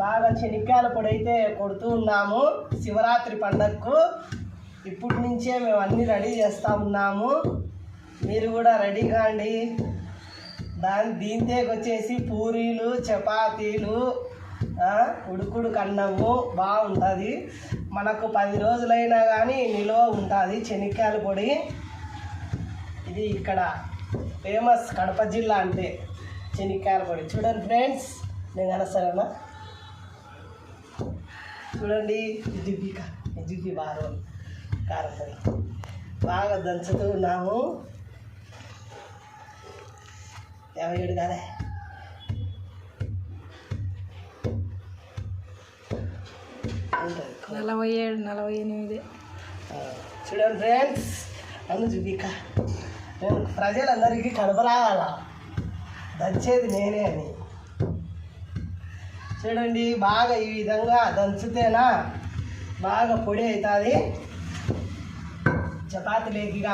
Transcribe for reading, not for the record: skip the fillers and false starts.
బాగా శనక్కాయల పొడి అయితే కొడుతూ ఉన్నాము శివరాత్రి పండగకు. ఇప్పటి నుంచే మేము అన్నీ రెడీ చేస్తూ ఉన్నాము. మీరు కూడా రెడీ కాండి. దీంతోకి వచ్చేసి పూరీలు, చపాతీలు, ఉడుకుడు కన్నము బాగుంటుంది. మనకు 10 రోజులైనా కానీ నిల్వ ఉంటుంది శనక్కాయల పొడి. ఇది ఇక్కడ ఫేమస్ కడప జిల్లా అంటే శనక్కాయల పొడి. చూడండి ఫ్రెండ్స్, నేను కనస్తానా చూడండి. ఇజుబి బాగా కారపొడి బాగా దంచుతూ ఉన్నాము. 57 కాదే 47, 48. చూడండి ఫ్రెండ్స్, నన్ను చూపిక. నేను ప్రజలందరికీ కడపలాగాల దంచేది నేనే అని. చూడండి, బాగా ఈ విధంగా దంచితేనా బాగా పొడి అవుతుంది. చపాతీలేకిగా